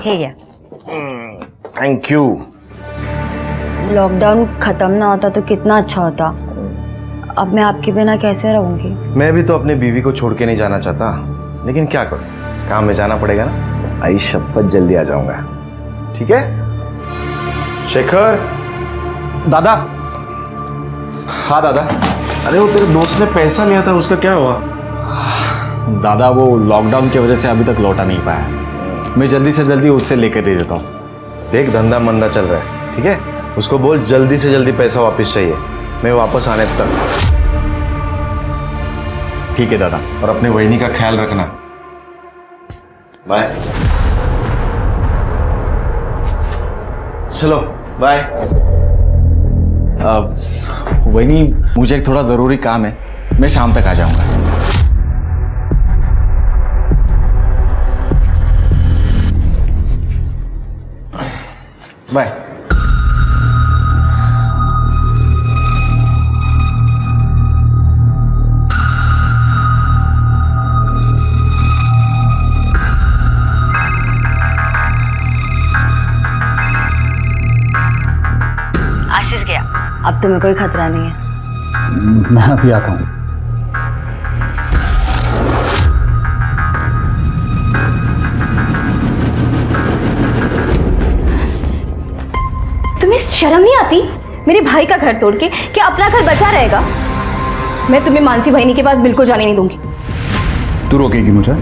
ठीक है। Thank you. Lockdown खत्म ना होता तो कितना अच्छा होता। अब मैं आपके बिना कैसे रहूंगी? मैं भी तो अपनी बीवी को छोड़ के नहीं जाना चाहता, लेकिन क्या करूं, काम में जाना पड़ेगा ना। आई शपथ जल्दी आ जाऊंगा, ठीक है? शेखर। दादा। हाँ दादा। अरे वो तेरे दोस्त ने पैसा लिया था, उसका क्या हुआ? दादा वो लॉकडाउन की वजह से अभी तक लौटा नहीं पाया। मैं जल्दी से जल्दी उससे लेके दे देता हूँ। देख धंधा मंदा चल रहा है, ठीक है? उसको बोल जल्दी से जल्दी पैसा वापस चाहिए, मैं वापस आने तक। ठीक है दादा। और अपने वहिनी का ख्याल रखना। बाय। चलो बाय। वही मुझे एक थोड़ा ज़रूरी काम है, मैं शाम तक आ जाऊंगा। बाय। आशीष गया, अब तुम्हें कोई खतरा नहीं है। मैं अभी आता हूँ। तुम्हें शर्म नहीं आती? मेरे भाई का घर तोड़ के क्या अपना घर बचा रहेगा? मैं तुम्हें मानसी बहनी के पास बिल्कुल जाने नहीं दूंगी। तू रोकेगी मुझे?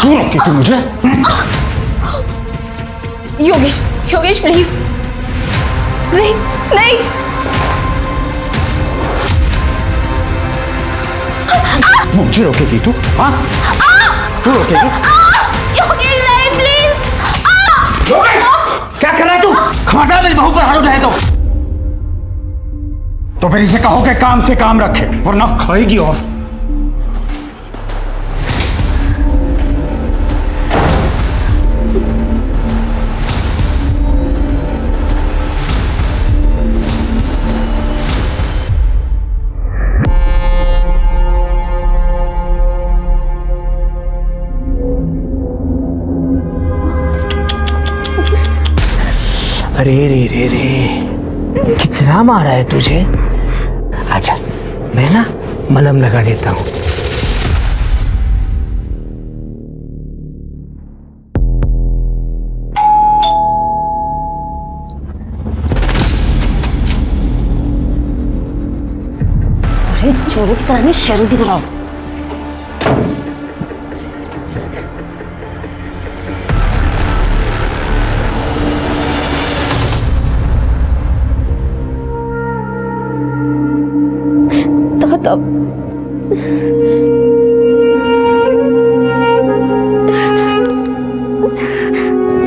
तू रोकेगी मुझे? योगेश, योगेश प्लीज। नहीं नहीं। मुझे रोकेगी तू? हाँ? तू रोकेगी? योगेश नहीं प्लीज। क्या कर रहा है तू? खबरदार मेरी बहू पर हाथ उठाए तो फिर इसे कहो कि काम से काम रखे, वरना खाएगी। और अरे रे रे रे, कितना मारा है तुझे? अच्छा, मैं ना मलहम लगा देता हूँ। अरे चोरों की तरह नहीं, शेरों की तरह। तब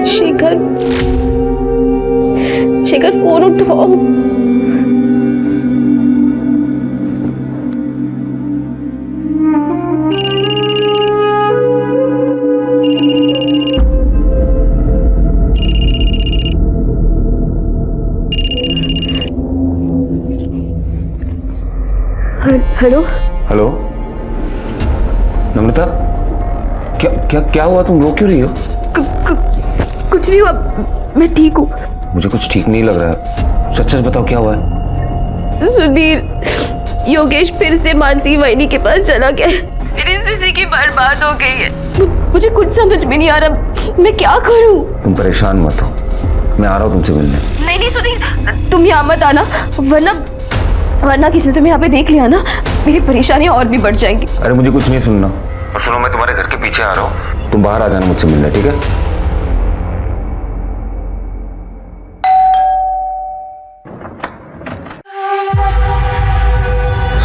शेखर, शेखर फोन उठाओ। हेलो हेलो नम्रता, क्या क्या क्या हुआ? तुम रो क्यों रही हो? कुछ नहीं हुआ, मैं ठीक हूँ। मुझे कुछ ठीक नहीं लग रहा है, सच सच बताओ क्या हुआ है? सुधीर, योगेश फिर से मानसी वहिनी के पास चला गया। मेरी जिंदगी बर्बाद हो गई है। मुझे कुछ समझ में नहीं आ रहा, मैं क्या करूँ? तुम परेशान मत हो, मैं आ रहा हूँ तुमसे मिलने। नहीं नहीं सुधीर, तुम यहाँ मत आना, वरना किसी ने तुम्हें यहाँ पे देख लिया ना, मेरी परेशानियां और भी बढ़ जाएंगी। अरे मुझे कुछ नहीं सुनना। और सुनो, मैं तुम्हारे घर के पीछे आ रहा हूँ, तुम बाहर आ जाना मुझसे मिलने, ठीक है?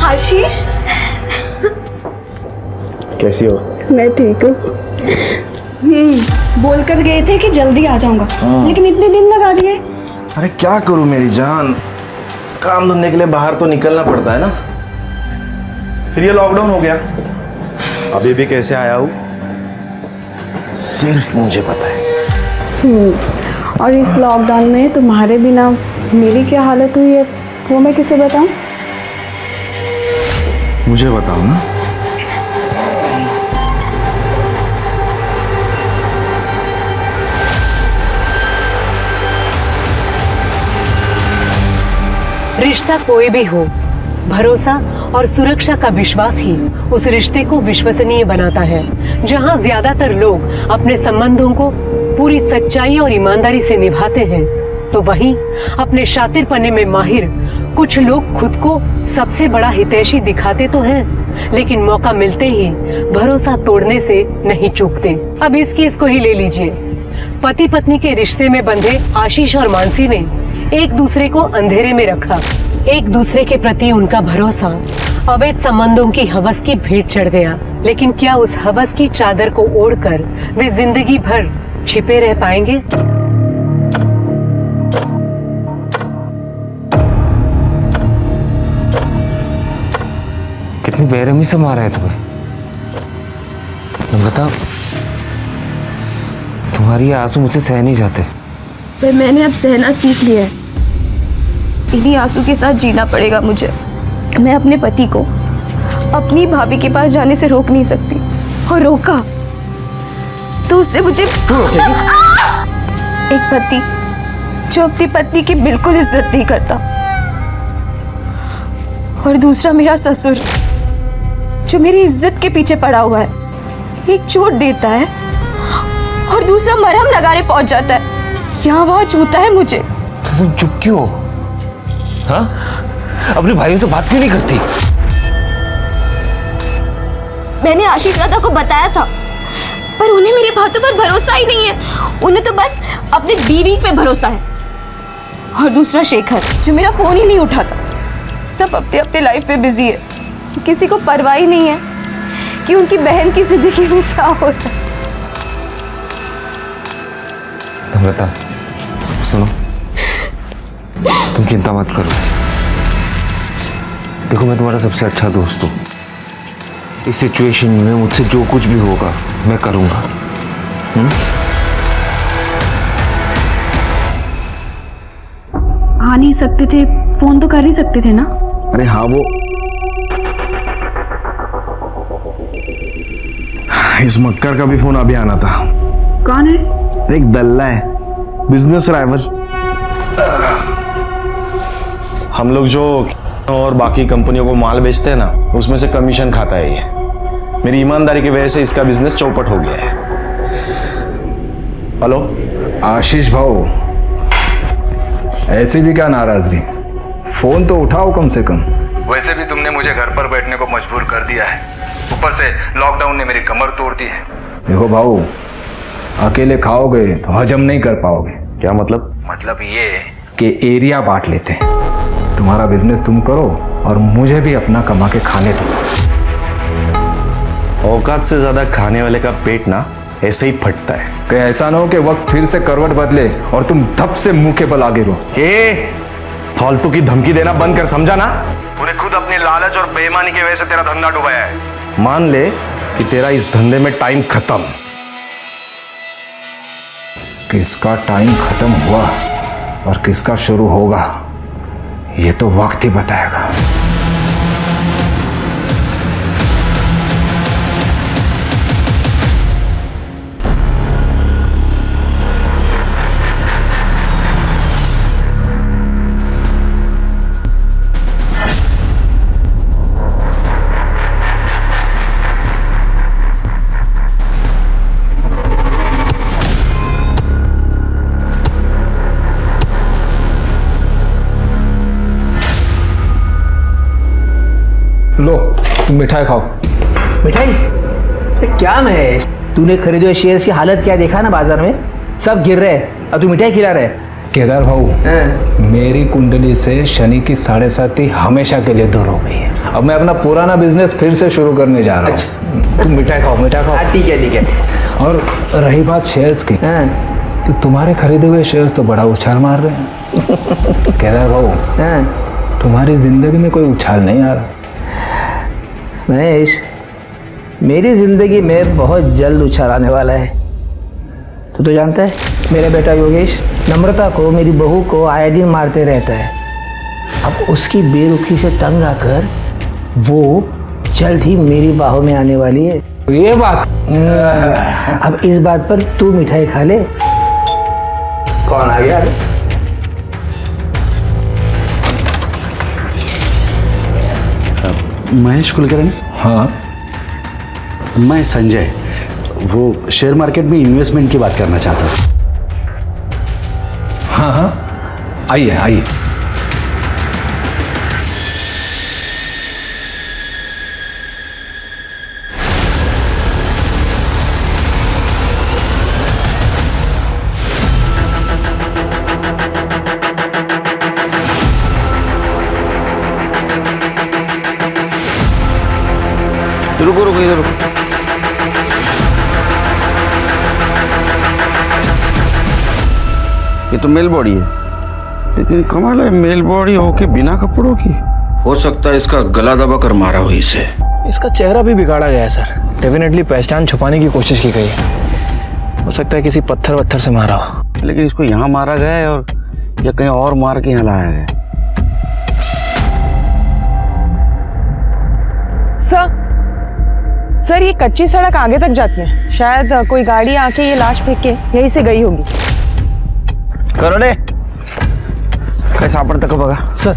आशीष, कैसी हो? मैं ठीक हूँ। बोल कर गए थे कि जल्दी आ जाऊंगा, लेकिन इतने दिन लगा दिए। अरे क्या करूं मेरी जान, काम धंधे के लिए बाहर तो निकलना पड़ता है ना। फिर ये लॉकडाउन हो गया, अभी भी कैसे आया हूँ सिर्फ मुझे पता है। और इस लॉकडाउन में तुम्हारे बिना मेरी क्या हालत हुई है वो मैं किसे बताऊं? मुझे बताओ ना। रिश्ता कोई भी हो, भरोसा और सुरक्षा का विश्वास ही उस रिश्ते को विश्वसनीय बनाता है। जहां ज्यादातर लोग अपने संबंधों को पूरी सच्चाई और ईमानदारी से निभाते हैं, तो वहीं अपने शातिरपने में माहिर कुछ लोग खुद को सबसे बड़ा हितैषी दिखाते तो हैं, लेकिन मौका मिलते ही भरोसा तोड़ने से नहीं चूकते। अब इस केस को ही ले लीजिए। पति पत्नी के रिश्ते में बंधे आशीष और मानसी ने एक दूसरे को अंधेरे में रखा। एक दूसरे के प्रति उनका भरोसा अवैध संबंधों की हवस की भेंट चढ़ गया। लेकिन क्या उस हवस की चादर को ओढ़कर वे जिंदगी भर छिपे रह पाएंगे? कितनी बेरहमी से मारा है तुम्हें। तुम बताओ, तुम्हारी ये आंसू मुझसे सह नहीं जाते। पर मैंने अब सहना सीख लिया है। इन्हीं आंसू के साथ जीना पड़ेगा मुझे। मैं अपने पति को अपनी भाभी के पास जाने से रोक नहीं सकती, और रोका तो उसने मुझे एक पति जो अपनी पत्नी की बिल्कुल इज्जत नहीं करता, और दूसरा मेरा ससुर जो मेरी इज्जत के पीछे पड़ा हुआ है। एक चोट देता है और दूसरा मरहम लगाने पहुंच जाता है, यहाँ वहां छूता है मुझे। तो तुम चुप क्यों हो? हाँ, अपने भाइयों से बात क्यों नहीं करती? मैंने आशीष दादा को बताया था, पर उन्हें मेरी बातों पर भरोसा ही नहीं है। उन्हें तो बस अपनी बीवी पे भरोसा है। और दूसरा शेखर जो मेरा फोन ही नहीं उठाता। सब अपने अपने लाइफ में बिजी है। किसी को परवाह ही नहीं है कि उनकी बहन की जिंदगी में क्या होता है। नम्रता, सुनो, तुम चिंता मत करो। देखो, मैं तुम्हारा सबसे अच्छा दोस्त हूँ। इस सिचुएशन में मुझसे जो कुछ भी होगा मैं करूँगा। आ नहीं सकते थे, फोन तो कर ही सकते थे ना। अरे हाँ, वो इस मक्कर का भी फोन अभी आना था। कौन है? एक दल्ला है, बिजनेस राइवल। हम लोग जो और बाकी कंपनियों को माल बेचते हैं ना, उसमें से कमीशन खाता है ये। मेरी ईमानदारी की वजह से इसका बिजनेस चौपट हो गया है। हेलो आशीष भाऊ, ऐसे भी क्या नाराजगी? फोन तो उठाओ कम से कम। वैसे भी तुमने मुझे घर पर बैठने को मजबूर कर दिया है, ऊपर से लॉकडाउन ने मेरी कमर तोड़ दी है। देखो भाऊ, अकेले खाओगे तो हजम नहीं कर पाओगे। क्या मतलब? मतलब ये कि एरिया बांट लेते हैं। तुम्हारा बिजनेस तुम करो और मुझे भी अपना कमा के खाने दो। औकात से ज्यादा खाने वाले का पेट ना ऐसे ही फटता है। कि ऐसा ना हो कि वक्त फिर से करवट बदले और तुम धप से मुंह के बल आगे रहो। फालतू की धमकी देना बंद कर, समझा ना? तूने खुद अपनी लालच और बेईमानी की वजह से तेरा धंधा डुबाया है। मान ले कि तेरा इस धंधे में टाइम खत्म। किसका टाइम खत्म हुआ और किसका शुरू होगा, ये तो वक्त ही बताएगा। लो, तुम मिठाई खाओ। मिठाई? क्या महेश, तूने खरीदे हुए शेयर्स की हालत क्या देखा ना बाजार में? सब गिर रहे हैं, अब तू मिठाई खिला रहे। केदार भाऊ, मेरी कुंडली से शनि की 7.5 हमेशा के लिए दूर हो गई है। अब मैं अपना पुराना बिजनेस फिर से शुरू करने जा रहा हूँ। तुम मिठाई खाओ, मिठाई खाओ। ठीक है, ठीक है। और रही बात शेयर्स की, तो तुम्हारे खरीदे हुए शेयर्स तो बड़ा उछाल मार रहे हैं। केदार भाऊ, तुम्हारी जिंदगी में कोई उछाल नहीं आ रहा। महेश, मेरी जिंदगी में बहुत जल्द उछाल आने वाला है। तो जानता है, मेरा बेटा योगेश नम्रता को, मेरी बहू को आए दिन मारते रहता है। अब उसकी बेरुखी से तंग आकर वो जल्द ही मेरी बाहों में आने वाली है। ये बात, अब इस बात पर तू मिठाई खा ले। कौन आ गया? महेश कुलकर्णी। हाँ मैं संजय, वो शेयर मार्केट में इन्वेस्टमेंट की बात करना चाहता हूँ। हाँ हाँ, आइए आइए। रुको रुको इधर रुको। ये तो मेल बॉडी है, लेकिन कमाल है, मेल बॉडी होके बिना कपड़ों की। हो सकता है इसका गला दबा कर मारा हो इसे। इसका चेहरा भी बिगाड़ा गया है सर। डेफिनेटली पहचान छुपाने की कोशिश की गई है। हो सकता है किसी पत्थर वत्थर से मारा हो। लेकिन इसको यहाँ मारा गया है और या कहीं और मार के यहाँ लाया है। सर ये कच्ची सड़क आगे तक जाती है, शायद कोई गाड़ी आके ये लाश फेंक के यहीं से गई होगी। करोड़े कैसा पर तक बगा सर।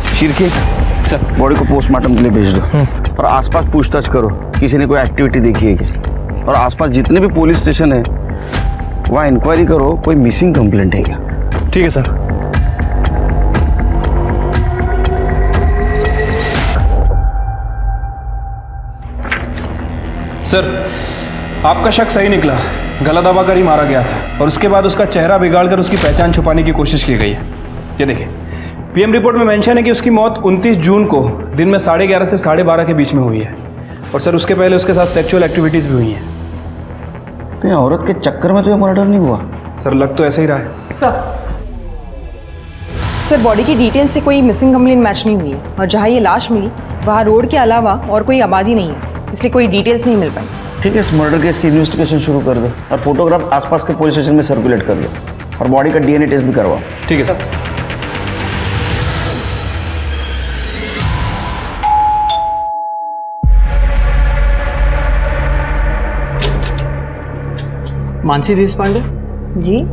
शिरके सर, बॉडी को पोस्टमार्टम के लिए भेज दो और आसपास पूछताछ करो, किसी ने कोई एक्टिविटी देखी है क्या। और आसपास जितने भी पुलिस स्टेशन है वहाँ इंक्वायरी करो, कोई मिसिंग कंप्लेंट है क्या। ठीक है सर। सर, आपका शक सही निकला। गला दबाकर ही मारा गया था और उसके बाद उसका चेहरा बिगाड़कर उसकी पहचान छुपाने की कोशिश की गई है। ये देखिए, पीएम रिपोर्ट में मेंशन है कि उसकी मौत 29 जून को दिन में 11:30 से 12:30 के बीच में हुई है। और सर, उसके पहले उसके साथ सेक्सुअल एक्टिविटीज़ भी हुई हैं। तो औरत के चक्कर में तो ये मर्डर नहीं हुआ। सर, लग तो ऐसा ही रहा है। सर बॉडी की डिटेल से कोई मिसिंग कंप्लेंट मैच नहीं हुई है और जहाँ ये लाश मिली वहाँ रोड के अलावा और कोई आबादी नहीं है, इसलिए कोई डिटेल्स नहीं मिल पाई। ठीक है, इस मर्डर केस की इन्वेस्टिगेशन शुरू कर दो और फोटोग्राफ आसपास के पुलिस स्टेशन में सर्कुलेट कर दो और बॉडी का डीएनए टेस्ट भी करवाओ। ठीक है सर। मानसी देशपांडे जी।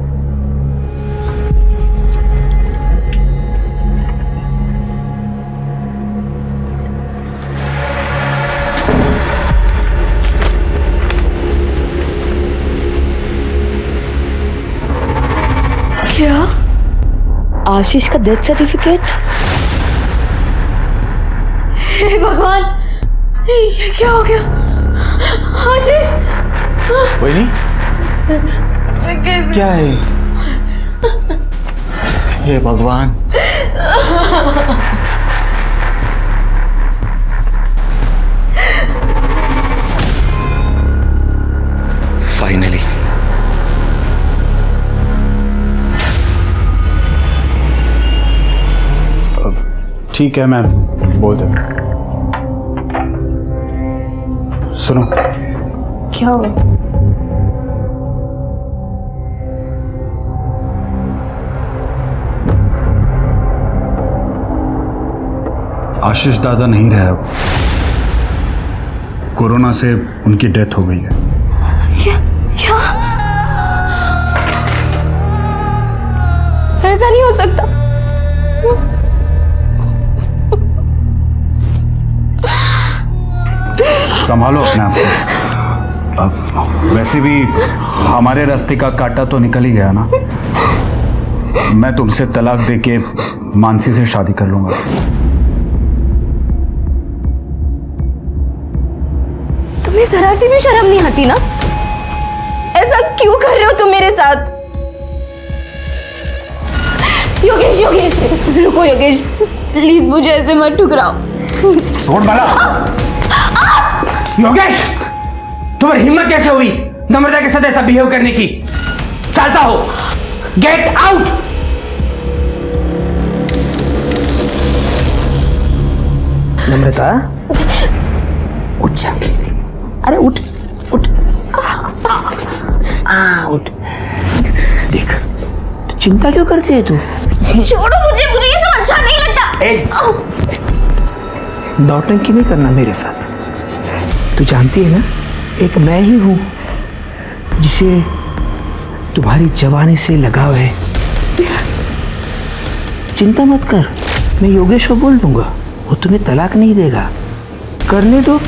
क्या? आशीष का डेथ सर्टिफिकेट? हे भगवान, ये क्या हो गया? आशीष, वही क्या है? हे भगवान। फाइनली ठीक है, मैं बोल दे। सुनो, क्या हुआ? आशीष दादा नहीं रहे अब। कोरोना से उनकी डेथ हो गई है। क्या? क्या? ऐसा नहीं हो सकता। संभालो अपने आप को। अब वैसे भी हमारे रास्ते का कांटा तो निकल ही गया ना। मैं तुमसे तलाक देके मानसी से शादी कर लूंगा। तुम्हें जरा सी भी शर्म नहीं आती ना? ऐसा क्यों कर रहे हो तुम मेरे साथ? योगेश, योगेश, रुको योगेश, प्लीज मुझे ऐसे मत ठुकराओ। छोड़ बाला। योगेश, तुम्हें हिम्मत कैसे हुई नम्रता के साथ ऐसा बिहेव करने की? चलता हो, गेट आउट। नम्रता, उठ जा। अरे उठ उठ। उठ। देख, तो चिंता क्यों करती है तू? छोड़ो मुझे, मुझे ये सब अच्छा नहीं लगता। नौटंकी नहीं करना मेरे साथ। तू जानती है ना, एक मैं ही हूं जिसे तुम्हारी जवानी से लगाव है। चिंता मत कर, मैं योगेश को बोल दूंगा वो तुम्हें तलाक नहीं देगा। करने दो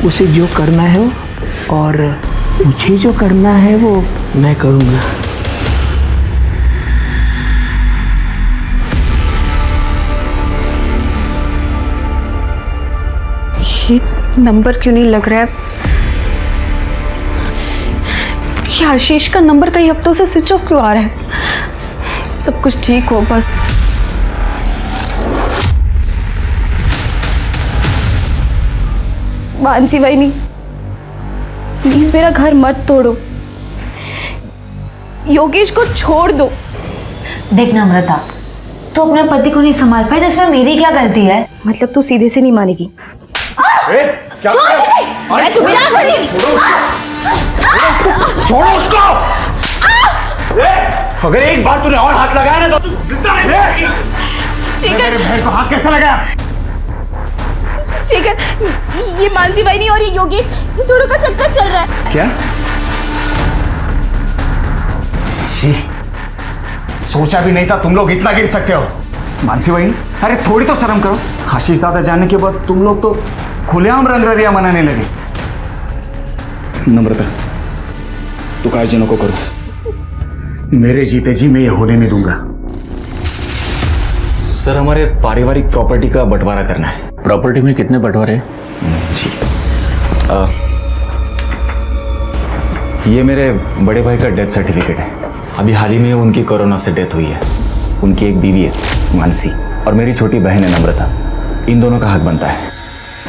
उसे जो करना है वो, और मुझे जो करना है वो मैं करूँगा। ये नंबर क्यों नहीं लग रहा है? ये आशीष का नंबर कई हफ्तों से स्विच ऑफ क्यों आ रहा है? सब कुछ ठीक हो बस। मानसी बहनी, प्लीज मेरा घर मत तोड़ो, योगेश को छोड़ दो। देख नम्रता, तू अपने पति को नहीं संभाल पाई तो इसमें मेरी क्या गलती है? मतलब तू सीधे से नहीं मानेगी? मैं तुम्हें ना कर रही। छोड़ो उसको। अगर एक बार तूने और हाथ लगाया ना तो तू जिंदा नहीं रहेगी। मेरे भाई को हाथ कैसे लगाया? शेखर, ये मानसी बहनी और ये योगेश, ये दोनों का चक्कर चल रहा है। क्या? सोचा भी नहीं था तुम लोग इतना गिर सकते हो। मानसी बहनी, अरे थोड़ी तो शर्म करो। आशीष दादा जाने के बाद तुम लोग तो खुलेआम रंगरलिया मनाने लगे। नम्रता, तू कायजे नको करो। मेरे जीते जी मैं ये होने नहीं दूंगा। सर, हमारे पारिवारिक प्रॉपर्टी का बंटवारा करना है। प्रॉपर्टी में कितने बंटवारे? जी, ये मेरे बड़े भाई का डेथ सर्टिफिकेट है। अभी हाल ही में उनकी कोरोना से डेथ हुई है। उनकी एक बीवी है मानसी, और मेरी छोटी बहन है नम्रता। इन दोनों का हक बनता है।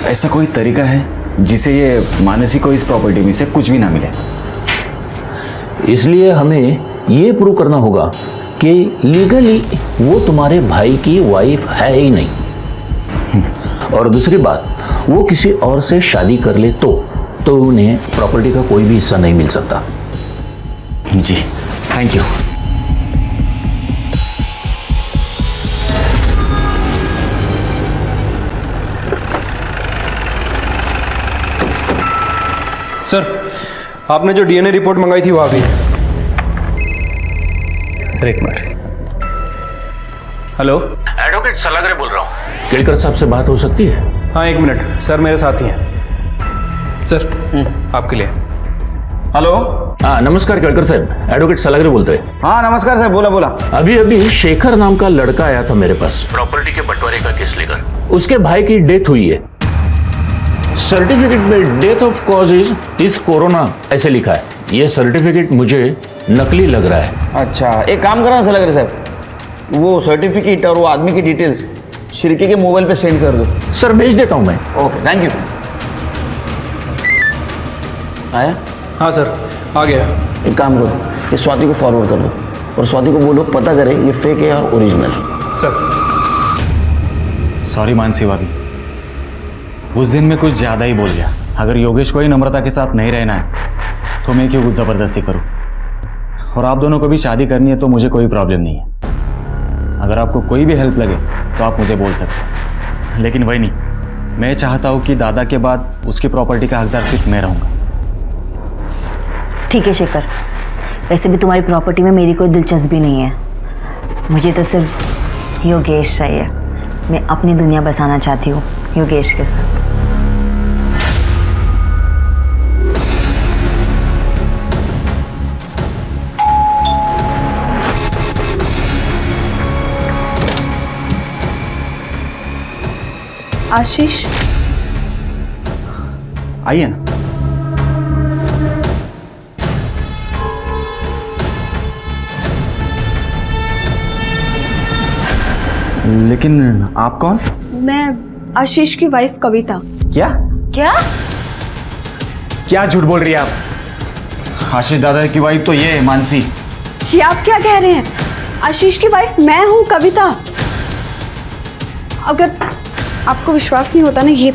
ऐसा कोई तरीका है जिसे ये मानसी को इस प्रॉपर्टी में से कुछ भी ना मिले? इसलिए हमें ये प्रूव करना होगा कि लीगली वो तुम्हारे भाई की वाइफ है ही नहीं। और दूसरी बात, वो किसी और से शादी कर ले तो उन्हें प्रॉपर्टी का कोई भी हिस्सा नहीं मिल सकता। जी, थैंक यू। सर, आपने जो डीएनए रिपोर्ट मंगाई थी वो आ गई है। सर एक मिनट। हेलो, एडवोकेट सलागरे बोल रहा हूँ। केड़कर साहब से बात हो सकती है? हाँ एक मिनट सर, मेरे साथ ही हैं। सर आपके लिए। हेलो। हाँ नमस्कार केड़कर साहब, एडवोकेट सलागरे बोलते हैं। हाँ नमस्कार सर, बोला बोला। अभी शेखर नाम का लड़का आया था मेरे पास प्रॉपर्टी के बंटवारे का केस लेकर। उसके भाई की डेथ हुई है। सर्टिफिकेट में death of cause is corona ऐसे लिखा है। ये सर्टिफिकेट मुझे नकली लग रहा है। अच्छा, एक काम करो ना सलागरे साहब, वो सर्टिफिकेट और वो आदमी की डिटेल्स शिरके के मोबाइल पे सेंड कर दो। सर भेज देता हूँ मैं। Okay, thank you. आया? हाँ सर, आ गया। एक काम करो, ये स्वाति को फॉरवर्ड कर दो और स्वाति को बोलो पता करे ये फेक है या ओरिजिनल। सर सॉरी मानसी भाभी, उस दिन मैं कुछ ज़्यादा ही बोल गया। अगर योगेश को ही नम्रता के साथ नहीं रहना है तो मैं क्यों कुछ ज़बरदस्ती करूं? और आप दोनों को भी शादी करनी है तो मुझे कोई प्रॉब्लम नहीं है। अगर आपको कोई भी हेल्प लगे तो आप मुझे बोल सकते हैं, लेकिन वही नहीं, मैं चाहता हूँ कि दादा के बाद उसकी प्रॉपर्टी का हकदार सिर्फ मैं रहूँगा। ठीक है शेखर, वैसे भी तुम्हारी प्रॉपर्टी में मेरी कोई दिलचस्पी नहीं है। मुझे तो सिर्फ योगेश चाहिए। मैं अपनी दुनिया बसाना चाहती हूँ योगेश के साथ। आशीष, आइए ना। लेकिन आप कौन? मैं आशीष की वाइफ कविता। क्या क्या? क्या झूठ बोल रही है आप? आशीष दादा की वाइफ तो ये है मानसी। ये आप क्या कह रहे हैं? आशीष की वाइफ मैं हूँ कविता। अगर आपको विश्वास नहीं होता ना, ये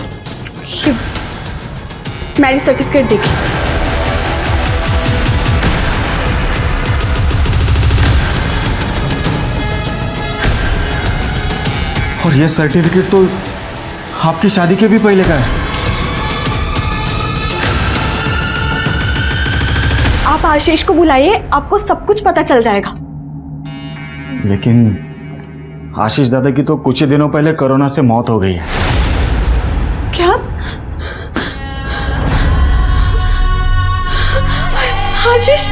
मैरिज सर्टिफिकेट देखिए। और ये सर्टिफिकेट तो आपकी शादी के भी पहले का है। आप आशीष को बुलाइए, आपको सब कुछ पता चल जाएगा। लेकिन आशीष दादा की तो कुछ ही दिनों पहले कोरोना से मौत हो गई है। क्या? आशीष,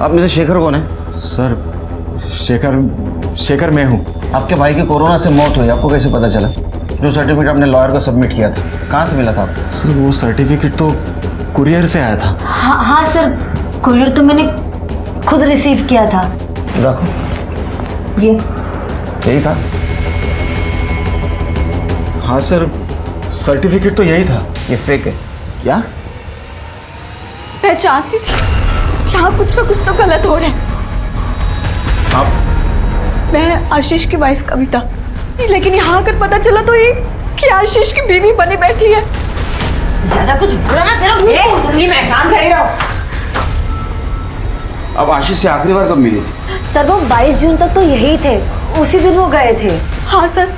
आप में से शेखर कौन है? सर शेखर मैं हूँ। आपके भाई की कोरोना से मौत हुई, आपको कैसे पता चला? जो सर्टिफिकेट आपने लॉयर को सबमिट किया था, कहाँ से मिला था आपको? सर वो सर्टिफिकेट तो कुरियर से आया था। हाँ सर, कुरियर तो मैंने खुद रिसीव किया था। देखो, ये यही था। हाँ सर, सर्टिफिकेट तो यही था। ये फेक है क्या? मैं जानती थी यहाँ कुछ ना कुछ तो गलत हो रहा है। आप? मैं आशीष की वाइफ कविता, लेकिन यहाँ आकर पता चला तो ये कि आशीष की बीवी बनी बैठी है। ज्यादा कुछ बुरा ना, तेरा मुंह तोड़ दूंगी मैं। काम कर रहा हूँ। अब आशीष से आखिरी बार कब मिली थी? सर वो 22 जून तक तो यही थे, उसी दिन वो गए थे। हाँ सर,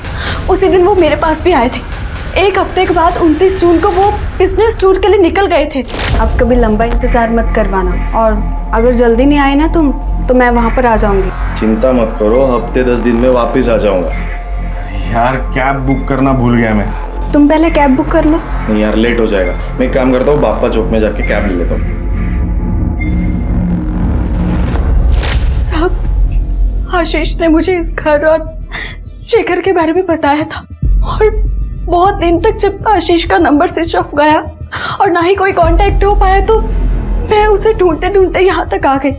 उसी दिन वो मेरे पास भी आए थे। एक हफ्ते के बाद 29 जून को वो बिजनेस टूर के लिए निकल गए थे। अब कभी लंबा इंतजार मत करवाना, और अगर जल्दी नहीं आए ना तुम तो मैं वहाँ पर आ जाऊंगी। चिंता मत करो, हफ्ते 10 दिन में वापस आ जाऊंगा। यार कैब बुक करना भूल गया मैं। तुम पहले कैब बुक कर लो। नहीं यार, लेट हो जाएगा। मैं एक काम करता हूँ, बाप्पा चौक में जाके कैब ले लेता हूँ। साहब, आशीष ने मुझे इस घर और शेखर के बारे में बताया था, और बहुत दिन तक जब आशीष का नंबर स्विच ऑफ गया और ना ही कोई कांटेक्ट हो पाया, तो मैं उसे ढूंढते ढूंढते यहाँ तक आ गई।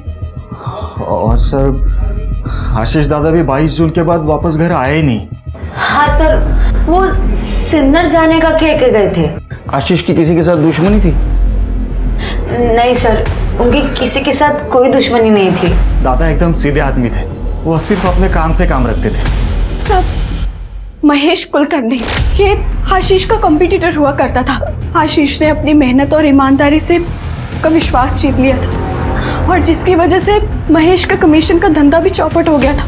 और सर आशीष दादा भी 22 जून के बाद वापस घर आए ही नहीं। हाँ सर, वो सिन्नर जाने का कह के गए थे। आशीष की किसी के साथ दुश्मनी थी? नहीं सर, उनकी किसी के साथ कोई दुश्मनी नहीं थी। दादा एकदम सीधे आदमी थे, वो सिर्फ अपने काम से काम रखते थे। सब महेश कुलकर्णी, ये आशीष का कॉम्पिटिटर हुआ करता था। आशीष ने अपनी मेहनत और ईमानदारी से उसका विश्वास जीत लिया था, और जिसकी वजह से महेश का कमीशन का धंधा भी चौपट हो गया था।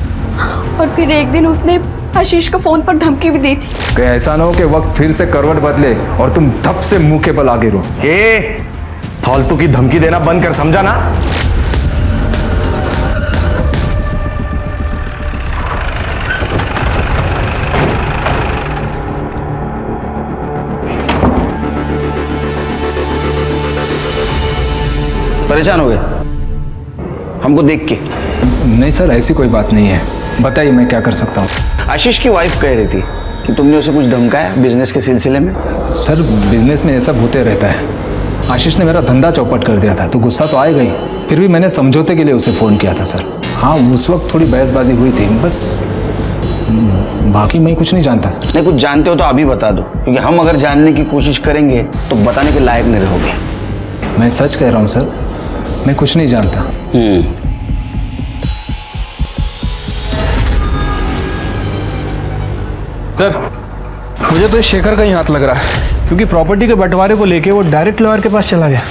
और फिर एक दिन उसने आशीष को फोन पर धमकी भी दी थी कि ऐसा ना हो कि वक्त फिर से करवट बदले और तुम धप से मुंह के बल आगे रो। फालतू की धमकी देना बंद कर, समझा ना? परेशान हो गए हमको देख के? नहीं सर, ऐसी कोई बात नहीं है, बताइए मैं क्या कर सकता हूँ। आशीष की वाइफ कह रही थी कि तुमने उसे कुछ धमकाया बिजनेस के सिलसिले में। सर बिजनेस में ये सब होते रहता है। आशीष ने मेरा धंधा चौपट कर दिया था, तो गुस्सा तो आएगा ही। फिर भी मैंने समझौते के लिए उसे फ़ोन किया था सर। हाँ, उस वक्त थोड़ी बहसबाजी हुई थी बस, बाकी मैं कुछ नहीं जानता सर। नहीं, कुछ जानते हो तो अभी बता दो, क्योंकि हम अगर जानने की कोशिश करेंगे तो बताने के लायक नहीं रहोगे। मैं सच कह रहा हूँ सर, मैं कुछ नहीं जानता। सर, मुझे तो इस शेखर का ही हाथ लग रहा है, क्योंकि प्रॉपर्टी के बंटवारे को लेके वो डायरेक्ट लॉयर के पास चला गया।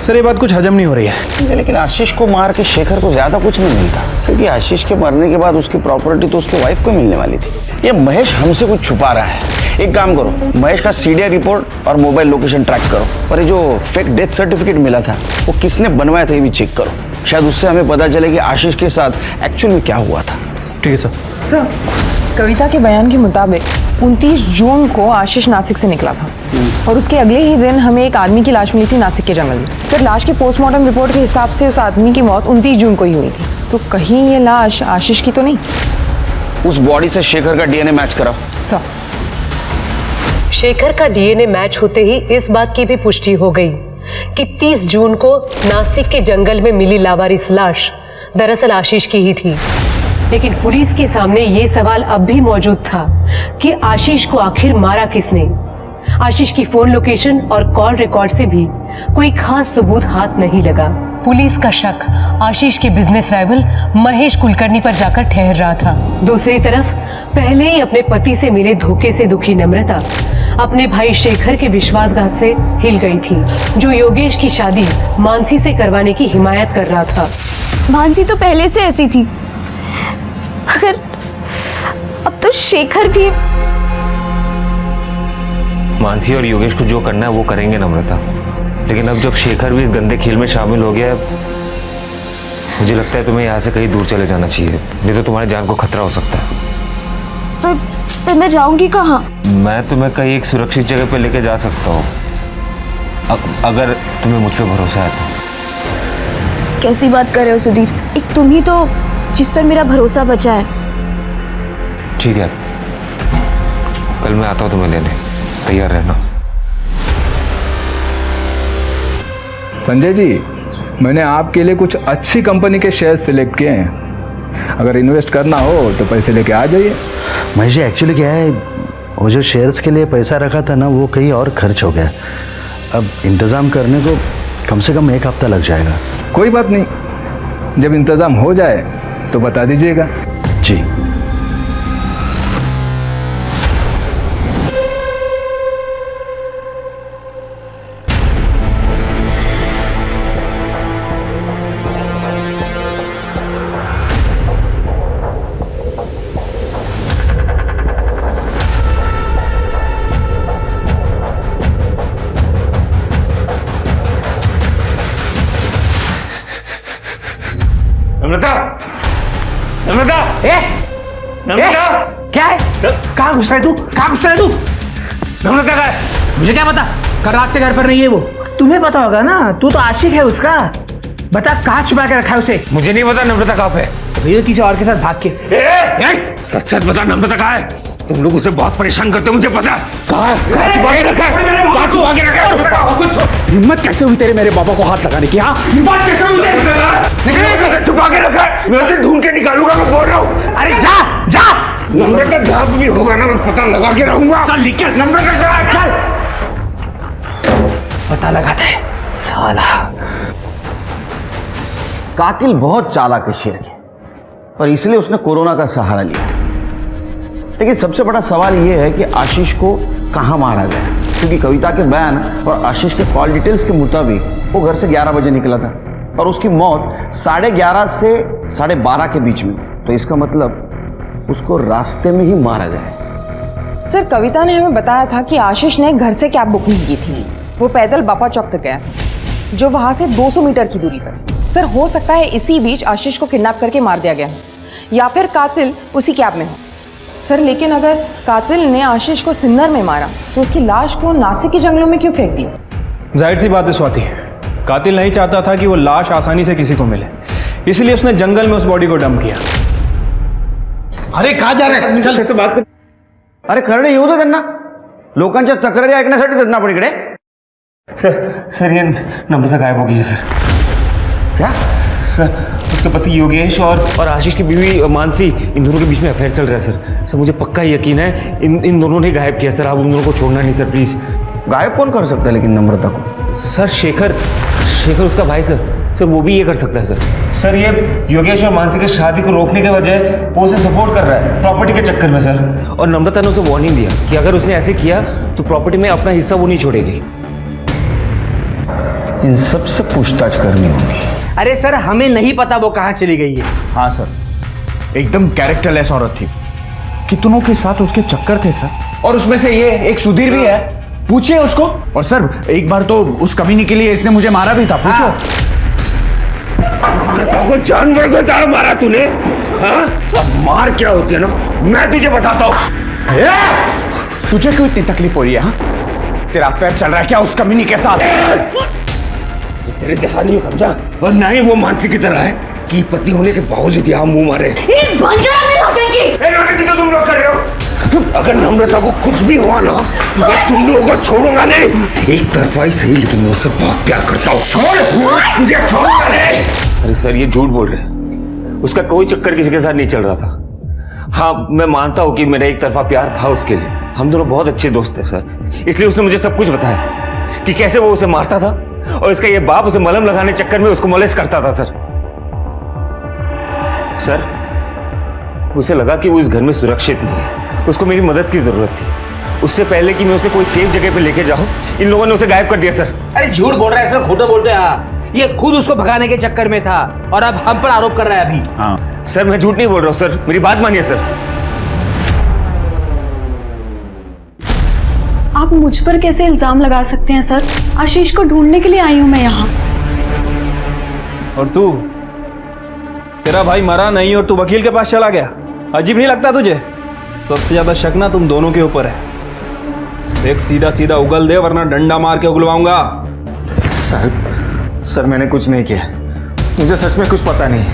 सर ये बात कुछ हजम नहीं हो रही है। लेकिन आशीष को मार के शेखर को ज्यादा कुछ नहीं मिलता, क्योंकि आशीष के मरने के बाद उसकी प्रॉपर्टी तो उसके वाइफ को मिलने वाली थी। ये महेश हमसे कुछ छुपा रहा है। एक काम करो, महेश का सीडीआर रिपोर्ट और मोबाइल लोकेशन ट्रैक करो, और ये जो फेक डेथ सर्टिफिकेट मिला था वो किसने बनवाया था ये भी चेक करो। शायद उससे हमें पता चले कि आशीष के साथ एक्चुअल में क्या हुआ था। ठीक है सर। सर, कविता के बयान के मुताबिक 29 जून को आशीष नासिक से निकला था, और उसके अगले ही दिन हमें एक आदमी की लाश मिली थी नासिक के जंगल में। सर, लाश की पोस्टमार्टम रिपोर्ट के हिसाब से उस आदमी की मौत 29 जून को ही हुई थी, तो कहीं ये लाश आशीष की तो नहीं? उस बॉडी से शेखर का डीएनए मैच कराओ। सर, शेखर का डीएनए मैच होते ही इस बात की भी पुष्टि हो गई कि 30 जून को नासिक के जंगल में मिली लावारिस लाश दरअसल आशीष की ही थी। लेकिन पुलिस के सामने ये सवाल अब भी मौजूद था कि आशीष को आखिर मारा किसने। आशीष की फोन लोकेशन और कॉल रिकॉर्ड से भी कोई खास सबूत हाथ नहीं लगा। पुलिस का शक आशीष के बिजनेस राइवल महेश कुलकर्णी पर जाकर ठहर रहा था। दूसरी तरफ पहले ही अपने पति से मिले धोखे से दुखी नम्रता अपने भाई शेखर के विश्वासघात से हिल गई थी, जो योगेश की शादी मानसी से करवाने की हिमायत कर रहा था। मानसी तो पहले से ऐसी थी, मगर अब तो शेखर भी। मानसी और योगेश को जो करना है वो करेंगे नम्रता, लेकिन अब जब शेखर भी इस गंदे खेल में शामिल हो गया है, मुझे लगता है तुम्हें यहाँ से कहीं दूर चले जाना चाहिए, नहीं तो तुम्हारी जान को खतरा हो सकता है। पर मैं जाऊंगी कहाँ? मैं तुम्हें कहीं एक सुरक्षित जगह पे लेके जा सकता हूँ, अगर तुम्हें मुझ पे भरोसा है तो। कैसी बात कर रहे हो सुधीर? एक तुम ही तो जिस पर मेरा भरोसा बचा है। ठीक है, कल मैं आता हूँ तुम्हें लेने, तैयार रहना। संजय जी, मैंने आपके लिए कुछ अच्छी कंपनी के शेयर सिलेक्ट किए हैं, अगर इन्वेस्ट करना हो तो पैसे लेके आ जाइए। महेश जी, एक्चुअली क्या है, वो जो शेयर्स के लिए पैसा रखा था ना, वो कहीं और खर्च हो गया। अब इंतज़ाम करने को कम से कम 1 हफ्ता लग जाएगा। कोई बात नहीं, जब इंतज़ाम हो जाए तो बता दीजिएगा। जी। नम्रता, नम्रता, नम्रता, क्या है? कहाँ घुस रहा है तू? कहाँ घुस रहा है तू? नम्रता का है? मुझे क्या पता, कल रात से घर पर नहीं है वो। तुम्हें पता होगा ना, तू तो आशिक है उसका। बता कहाँ छुपा के रखा है उसे? मुझे नहीं पता नम्रता कहाँ पे है। भैया किसी और के साथ भाग के। सच सच बता नम्रता कहाँ है? तुम लोग उसे बहुत परेशान करते हो, मुझे पता है। कहाँ है? कहाँ छुपा के रखा है? कहाँ छुपा के रखा है? हिम्मत कैसे हुई तेरे मेरे बाबा को हाथ लगाने की? हाँ, हिम्मत कैसे हुई? छुपा के रखा है, मैं उसे ढूंढ के निकालूंगा, मैं बोल रहा हूँ। अरे जा जा। नम्रता जहाँ भी होगा ना, मैं पता लगा के रहूंगा। चल निकल। नम्रता कहाँ है? चल, पता लगाता है साला। कातिल बहुत चालाक है शेर के, और इसलिए उसने कोरोना का सहारा लिया। लेकिन सबसे बड़ा सवाल यह है कि आशीष को कहाँ मारा गया, क्योंकि कविता के बयान और आशीष के कॉल डिटेल्स के मुताबिक वो घर से 11 बजे निकला था और उसकी मौत 11:30 से 12:30 के बीच में। तो इसका मतलब उसको रास्ते में ही मारा गया। सर कविता ने हमें बताया था कि आशीष ने घर से कैब बुकिंग की थी। वो पैदल बापा चौक तक गया, जो वहाँ से 200 मीटर की दूरी पर। सर हो सकता है इसी बीच आशीष को किडनैप करके मार दिया गया हो, या फिर कातिल उसी कैब में हो। सर लेकिन अगर कातिल ने आशीष को सिन्नर में मारा तो उसकी लाश को नासिक के जंगलों में क्यों फेंक दी? जाहिर सी बात है स्वाति, कातिल नहीं चाहता था कि वो लाश आसानी से किसी को मिले, इसलिए उसने जंगल में उस बॉडी को डंप किया। अरे कहाँ जा रहे हैं? चल बात कर। अरे करणे येऊ दे त्यांना, लोकांच्या तक्रारी ऐकण्यासाठी जडना पडीकडे। सर ये नम्रता गायब हो गई है सर। क्या? सर उसके पति योगेश और आशीष की बीवी मानसी, इन दोनों के बीच में अफेयर चल रहा है सर। सर मुझे पक्का यकीन है इन दोनों ने गायब किया सर। आप उन दोनों को छोड़ना नहीं सर, प्लीज। गायब कौन कर सकता है लेकिन नम्रता को? सर शेखर उसका भाई सर वो भी ये कर सकता है सर। ये योगेश और मानसी की शादी को रोकने के बजाय वो उसे सपोर्ट कर रहा है प्रॉपर्टी के चक्कर में सर। और नम्रता ने उसे वार्निंग दिया कि अगर उसने ऐसे किया तो प्रॉपर्टी में अपना हिस्सा वो नहीं छोड़ेगी। इन सबसे पूछताछ करनी होगी। अरे सर हमें नहीं पता वो कहाँ चली गई है। हाँ सर, एकदम कैरेक्टरलेस औरत थी, कितनों के साथ उसके चक्कर थे सर, और उसमें से ये एक सुधीर भी है, पूछिए उसको। और सर एक बार तो उस कमीनी के लिए इसने मुझे मारा भी था, पूछो। को जानवर को तार मारा तूने? हाँ? सब मार क्या होती है ना, मैं तुझे बताता हूँ। तुझे क्यों इतनी तकलीफ हो रही है? हाँ? तेरा अफेयर चल रहा है क्या उस कमीनी के साथ? तेरे जैसा नहीं समझा, और ना ही वो मानसी की तरह है कि पति होने के बावजूद यहाँ मुंह मारे। तो तुम लोग कर रहे हो। अगर नम्रता को कुछ भी हुआ ना तो मैं तुम लोगों को छोड़ूंगा नहीं। एक तरफा ही सही, लेकिन मैं उससे बहुत प्यार करता हूँ। छोड़ मुझे, छोड़ूंगा नहीं। अरे सर ये झूठ बोल रहे हैं, उसका कोई चक्कर किसी के साथ नहीं चल रहा था। हाँ मैं मानता हूँ कि मेरा एक तरफा प्यार था उसके लिए, हम दोनों बहुत अच्छे दोस्त थे सर, इसलिए उसने मुझे सब कुछ बताया कि कैसे वो उसे मारता था और इसका ये बाप उसे मलहम लगाने चक्कर में उसको मोलेस्ट करता था सर उसे लगा कि वो इस घर में सुरक्षित नहीं है, उसको मेरी मदद की जरूरत थी। उससे पहले कि मैं उसे कोई सेफ जगह पे लेके जाऊं, इन लोगों ने उसे गायब कर दिया सर। अरे झूठ बोल रहा है सर, खोटा बोलते हैं। ये खुद उसको भगाने के चक्कर में था और अब हम पर आरोप कर रहा है अभी। हाँ सर मैं झूठ नहीं बोल रहा हूँ सर, मेरी बात मानिए सर। आप मुझ पर कैसे इल्जाम लगा सकते हैं सर? आशीष को ढूंढने के लिए आई हूं मैं यहाँ। और तू, तेरा भाई मरा नहीं और तू वकील के पास चला गया, अजीब नहीं लगता तुझे? सबसे ज्यादा शक ना तुम दोनों के ऊपर है। एक सीधा सीधा उगल दे वरना डंडा मार के उगलवाऊंगा। सर मैंने कुछ नहीं किया, मुझे सच में कुछ पता नहीं।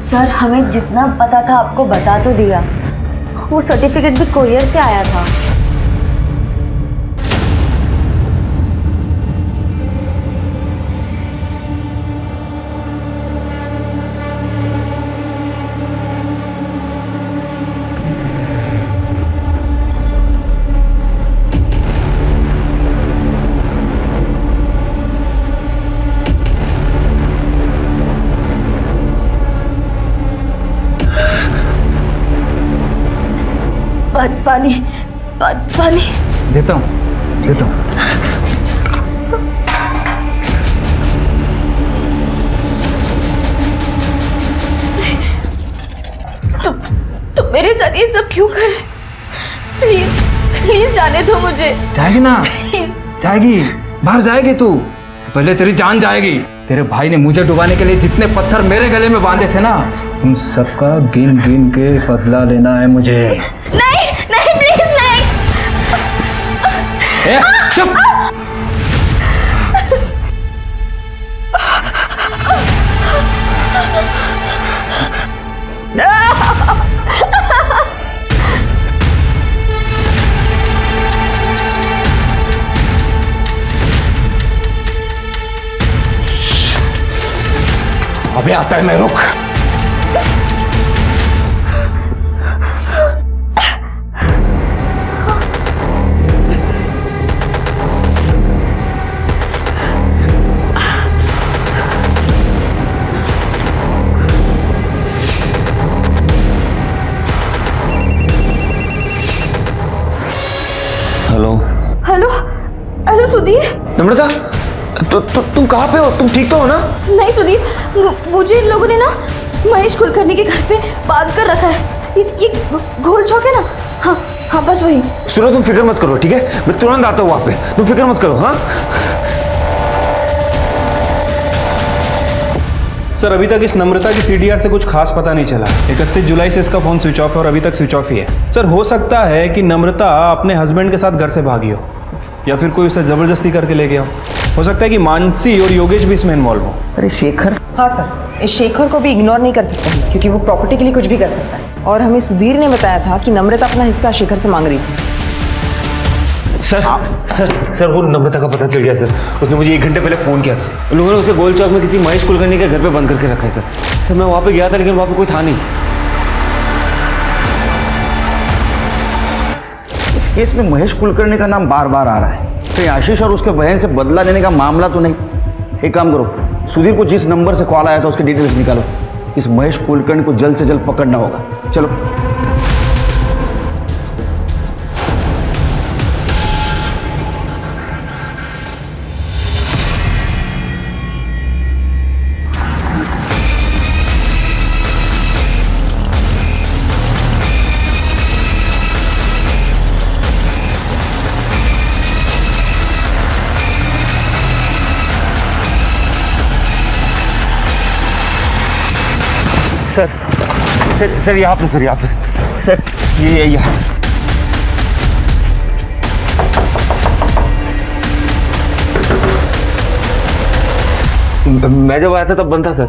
सर हमें जितना पता था आपको बता तो दिया। वो सर्टिफिकेट भी कोरियर से आया था। पानी पानी देता हूँ। तुम मेरे साथ ये सब क्यों कर रहे? प्लीज प्लीज जाने दो मुझे। जाएगी ना? प्लीज। जाएगी, बाहर जाएगी तू। पहले तेरी जान जाएगी। तेरे भाई ने मुझे डुबाने के लिए जितने पत्थर मेरे गले में बांधे थे ना, उन सबका गिन गिन के बदला लेना है मुझे। नहीं नहीं प्लीज नहीं। ए, चुप। अबे आता है, मैं रुक। Hello hello hello Sudhir. Namrata, तुम कहाँ पे हो? तुम ठीक तो हो ना? नहीं सुधीर, मुझे इन लोगों ने ना महेश कुलकर्णी के घर पे बांध कर रखा है। ये घोल चौक है ना? हाँ हाँ बस वही। सुनो, तुम फिक्र मत करो, ठीक है? मैं तुरंत आता हूँ वहाँ पे, तुम फिक्र मत करो। हाँ सर, अभी तक इस नम्रता की सीडीआर से कुछ खास पता नहीं चला। 31 जुलाई से इसका फोन स्विच ऑफ है और अभी तक स्विच ऑफ ही है। सर, हो सकता है कि नम्रता अपने हस्बैंड के साथ घर से भागी हो या फिर कोई उसे जबरदस्ती करके ले गया हो सकता है कि मानसी और योगेश भी इसमें इन्वॉल्व हो। अरे शेखर? हाँ सर, इस शेखर को भी इग्नोर नहीं कर सकते हैं क्योंकि वो प्रॉपर्टी के लिए कुछ भी कर सकता है। और हमें सुधीर ने बताया था कि नम्रता अपना हिस्सा शेखर से मांग रही थी। सर वो नम्रता का पता चल गया सर। उसने मुझे 1 घंटे पहले फ़ोन किया था। उन लोगों ने उसे गोल चौक में किसी महेश कुलकर्णी के घर पे बंद करके रखा है सर। मैं वहाँ पे गया था लेकिन वहाँ पे कोई था नहीं। इस केस में महेश कुलकर्णी का नाम बार बार आ रहा है। कहीं आशीष और उसके बहन से बदला लेने का मामला तो नहीं? एक काम करो, सुधीर को जिस नंबर से कॉल आया था उसके डिटेल्स निकालो। इस महेश कुलकर्णी को जल्द से जल्द पकड़ना होगा। चलो। सर यहाँ पे सर ये यहाँ। मैं जब आया था तब बंद था सर।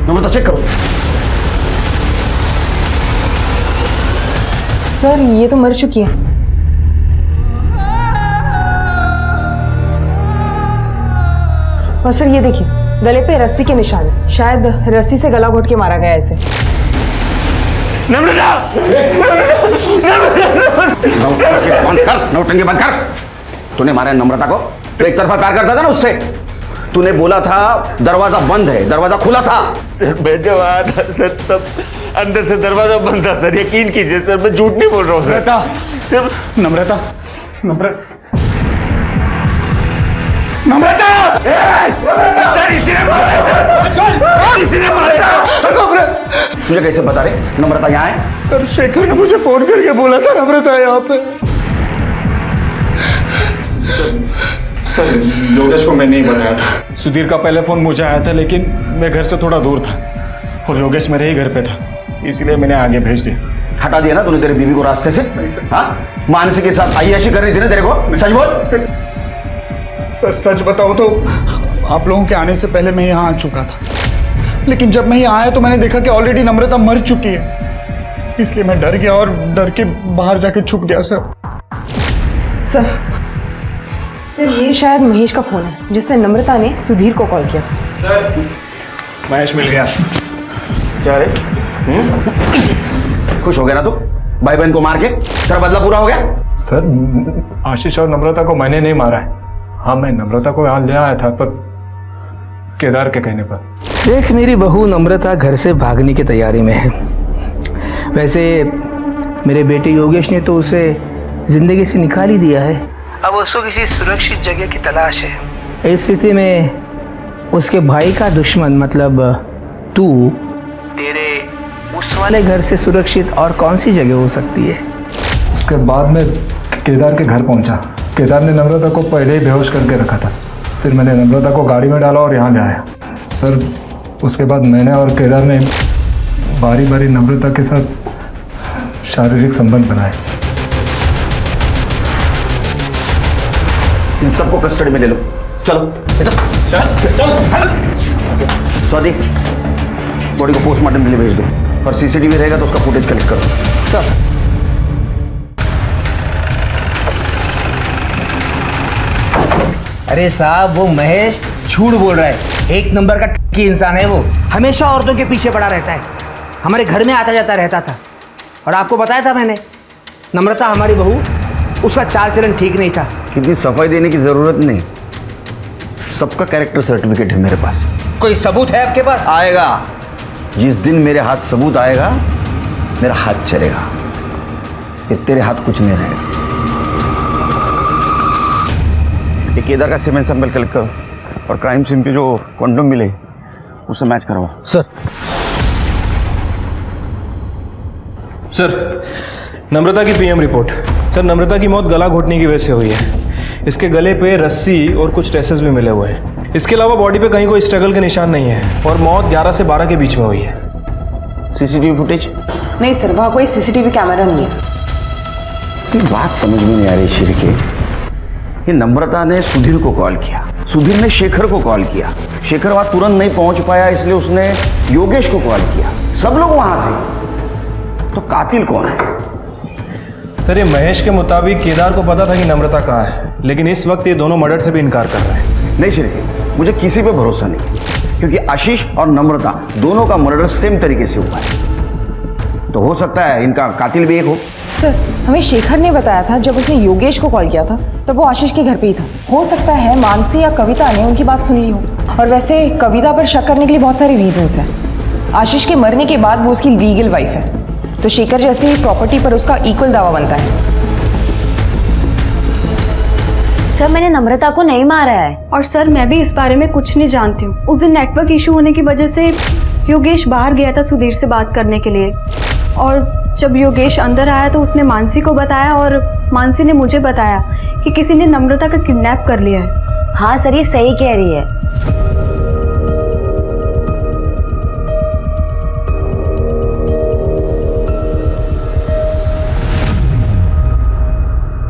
नम्रता चेक करो। सर ये तो मर चुकी है। और सर ये देखिए, गले पे रस्सी के निशान, शायद रस्सी से गला घोट के मारा गया इसे। नम्रता! नौटंकी बंद कर। तूने मारा नम्रता को? तो एक तरफा प्यार करता था ना उससे। तूने बोला था दरवाजा बंद है, दरवाजा खुला था। सर मैं जब आया था सर तब अंदर से दरवाजा बंद था सर। यकीन कीजिए सर, मैं झूठ नहीं बोल रहा हूँ सर। नम्रता, नम्रता नम्रता सर इसी ने मारा सर, इसी ने मारा। तुझे कैसे बता रहे नम्रता यहाँ है? सर शेखर ने मुझे फोन करके बोला था नम्रता है यहाँ पे। सर योगेश को मैं नहीं बताया था। सुधीर का पहले फोन मुझे आया था, लेकिन मैं घर से थोड़ा दूर था और योगेश मेरे ही घर पे था, इसलिए मैंने आगे भेज दिया। हटा दिया ना तूने तेरी बीवी को रास्ते से? हाँ, मानसी के साथ अय्याशी कर रही थी ना तेरे को, सच बोल। सर सच बताओ तो आप लोगों के आने से पहले मैं यहाँ आ चुका था, लेकिन जब मैं यहाँ आया तो मैंने देखा कि ऑलरेडी नम्रता मर चुकी है, इसलिए मैं डर गया और डर के बाहर जाके छुप गया। सर ये शायद महेश का फोन है जिससे नम्रता ने सुधीर को कॉल किया। सर महेश मिल गया। क्या रे? खुश हो गया ना तू भाई बहन को मार के? तेरा बदला पूरा हो गया? सर आशीष और नम्रता को मैंने नहीं मारा है। हाँ मैं नम्रता को यहाँ ले आया था, पर केदार के कहने पर। देख मेरी बहू नम्रता घर से भागने की तैयारी में है। वैसे मेरे बेटे योगेश ने तो उसे जिंदगी से निकाल ही दिया है, अब उसको किसी सुरक्षित जगह की तलाश है। इस स्थिति में उसके भाई का दुश्मन मतलब तू, तेरे उस वाले घर से सुरक्षित और कौन सी जगह हो सकती है? उसके बाद में केदार के घर पहुंचा। केदार ने नम्रता को पहले ही बेहोश करके रखा था। फिर मैंने नम्रता को गाड़ी में डाला और यहाँ ले आया। सर उसके बाद मैंने और केदार ने बारी बारी नम्रता के साथ शारीरिक संबंध बनाए। इन सबको कस्टडी में ले लो। चलो स्वाति, बॉडी को पोस्टमार्टम के लिए भेज दो और सीसीटीवी रहेगा तो उसका फुटेज कलेक्ट करो। सर अरे साहब वो महेश झूठ बोल रहा है, एक नंबर का ठगी इंसान है वो, हमेशा औरतों के पीछे पड़ा रहता है, हमारे घर में आता जाता रहता था। और आपको बताया था मैंने, नम्रता हमारी बहू, उसका चाल चलन ठीक नहीं था। इतनी सफाई देने की जरूरत नहीं, सबका कैरेक्टर सर्टिफिकेट है मेरे पास। कोई सबूत है आपके पास? आएगा, जिस दिन मेरे हाथ सबूत आएगा मेरा हाथ चलेगा, फिर तेरे हाथ कुछ नहीं रहेगा। ये केदार का सीमेंट सैंपल कलेक्ट करो और क्राइम सीन पे जो कॉन्डोम मिले उससे मैच करवाओ। सर नम्रता की पीएम रिपोर्ट। सर नम्रता की मौत गला घोटने की वजह से हुई है। इसके गले पे रस्सी और कुछ ट्रेसेस भी मिले हुए हैं। इसके अलावा बॉडी पे कहीं कोई स्ट्रगल के निशान नहीं है और मौत 11 से 12 के बीच में हुई है। CCTV footage? नहीं सर, वहाँ कोई सीसीटीवी कैमरा नहीं है। बात समझ में नहीं आ रही शिरके। ये नम्रता ने सुधीर को कॉल किया, सुधीर ने शेखर को कॉल किया, शेखर वहां तुरंत नहीं पहुंच पाया इसलिए उसने योगेश को कॉल किया। सब लोग वहां थे, तो कातिल कौन है? सर ये महेश के मुताबिक केदार को पता था कि नम्रता कहाँ है, लेकिन इस वक्त ये दोनों मर्डर से भी इनकार कर रहे हैं। नहीं शिरके, मुझे किसी पे भरोसा नहीं, क्योंकि आशीष और नम्रता दोनों का मर्डर सेम तरीके से हुआ है, तो हो सकता है इनका कातिल भी एक हो। सर हमें शेखर ने बताया था जब उसने योगेश को कॉल किया था तब वो आशीष के घर पे ही था। हो सकता है मानसी या कविता ने उनकी बात सुन ली हो। और वैसे कविता पर शक करने के लिए बहुत सारे रीजंस हैं। आशीष के मरने के बाद वो उसकी लीगल वाइफ है, तो शेखर जैसे ही प्रॉपर्टी पर उसका इक्वल दावा बनता है। सर मैंने नम्रता को नहीं मारा है। और सर मैं भी इस बारे में कुछ नहीं जानती हूँ। उस दिन नेटवर्क इशू होने की वजह से योगेश बाहर गया था सुधीर से बात करने के लिए, और जब योगेश अंदर आया तो उसने मानसी को बताया और मानसी ने मुझे बताया कि किसी ने नम्रता का किडनैप कर लिया है। हाँ सर ये सही कह रही है।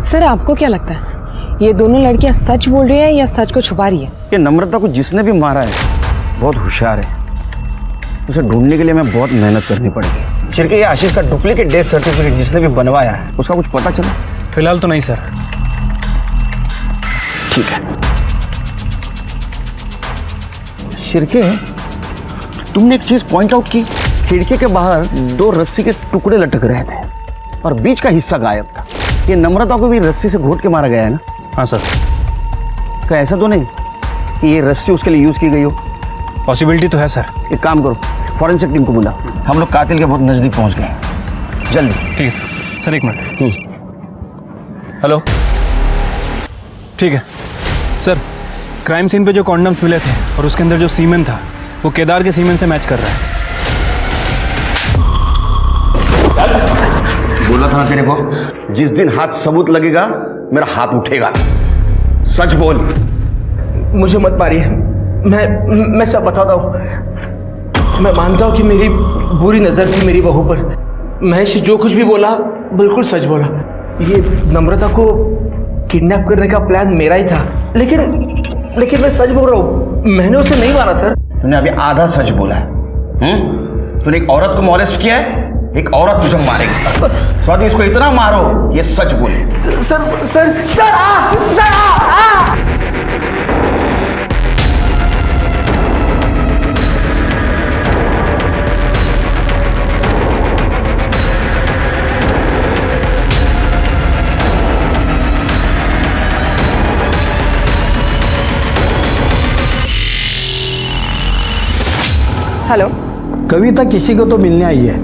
सर आपको क्या लगता है, ये दोनों लड़कियां सच बोल रही है या सच को छुपा रही है? ये नम्रता को जिसने भी मारा है बहुत होशियार है, उसे ढूंढने के लिए हमें बहुत मेहनत करनी पड़ेगी। चिरके ये आशीष का डुप्लीकेट डेथ सर्टिफिकेट जिसने भी बनवाया है उसका कुछ पता चला? फिलहाल तो नहीं सर। ठीक है शिरके, तुमने एक चीज पॉइंट आउट की, खिड़की के बाहर 2 रस्सी के टुकड़े लटक रहे थे और बीच का हिस्सा गायब था। ये नम्रता को भी रस्सी से घोट के मारा गया है ना? हाँ सर। क्या ऐसा तो नहीं कि ये रस्सी उसके लिए यूज की गई हो? पॉसिबिलिटी तो है सर। एक काम करो, फॉरेंसिक टीम को बुला, हम लोग कातिल के बहुत नजदीक पहुंच गए हैं, जल्दी। ठीक है सर। सर एक मिनट। हेलो। ठीक है सर, क्राइम सीन पे जो कॉन्डम्स मिले थे और उसके अंदर जो सीमेन था वो केदार के सीमेन से मैच कर रहा है। बोला था ना तेरे को, जिस दिन हाथ सबूत लगेगा मेरा हाथ उठेगा। सच बोल। मुझे मत मारिए, मैं सब बताता हूँ। मैं मानता हूँ कि मेरी बुरी नज़र थी मेरी बहू पर। महेश जो कुछ भी बोला बिल्कुल सच बोला। ये नम्रता को किडनैप करने का प्लान मेरा ही था, लेकिन मैं सच बोल रहा हूँ, मैंने उसे नहीं मारा सर। तूने अभी आधा सच बोला है। तूने एक औरत को मॉलेस्ट किया है, एक औरत तुझे मारेगी। स्वाति इसको इतना मारो ये सच बोले। सर सर सर आ, सर आ। हेलो। कविता किसी को तो मिलने आई है,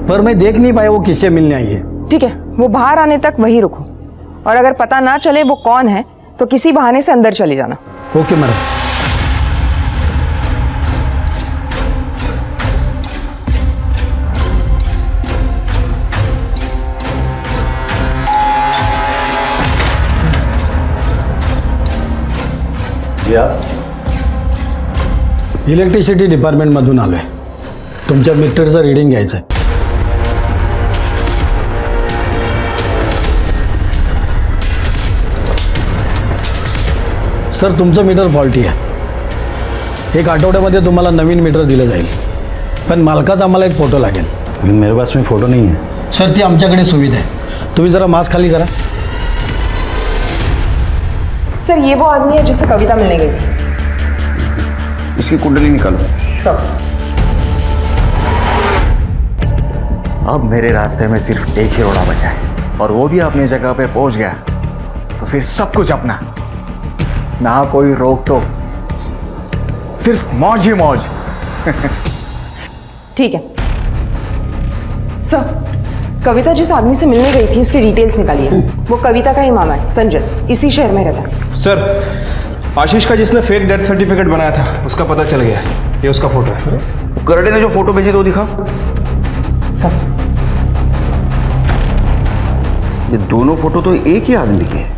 पर मैं देख नहीं पाया वो किससे मिलने आई है। ठीक है, वो बाहर आने तक वहीं रुको, और अगर पता ना चले वो कौन है तो किसी बहाने से अंदर चले जाना। Okay madam. इलेक्ट्रिसिटी डिपार्टमेंटमधून आलोय, तुमच्या मीटरचं रीडिंग घ्यायचं आहे। सर तुमचं मीटर फॉल्टी आहे, एक आठवड्यामध्ये तुम्हाला नवीन मीटर दिलं जाईल, पण मालकाचा आम्हाला एक फोटो लागेल। मेरे पास में फ़ोटो नहीं है सर, ती आमच्याकडे सुविधा आहे, तुम्ही जरा मास्क खाली करा। सर ये वो आदमी है जिससे कविता मिलने गई थी। इसकी कुंडली निकालो सब। अब मेरे रास्ते में सिर्फ एक ही रोड़ा बचा है, और वो भी अपनी जगह पे पहुंच गया तो फिर सब कुछ अपना, ना कोई रोक टोक, सिर्फ मौज ही मौज। ठीक है सर, कविता जिस आदमी से मिलने गई थी उसकी डिटेल्स निकालिए। वो कविता का ही मामा है, संजय, इसी शहर में रहता है। सर, आशीष का जिसने फेक डेथ सर्टिफिकेट बनाया था उसका पता चल गया है, ये उसका फोटो है। करडे ने जो फोटो भेजी तो दिखा। सब। ये दोनों फोटो तो एक ही आदमी के हैं।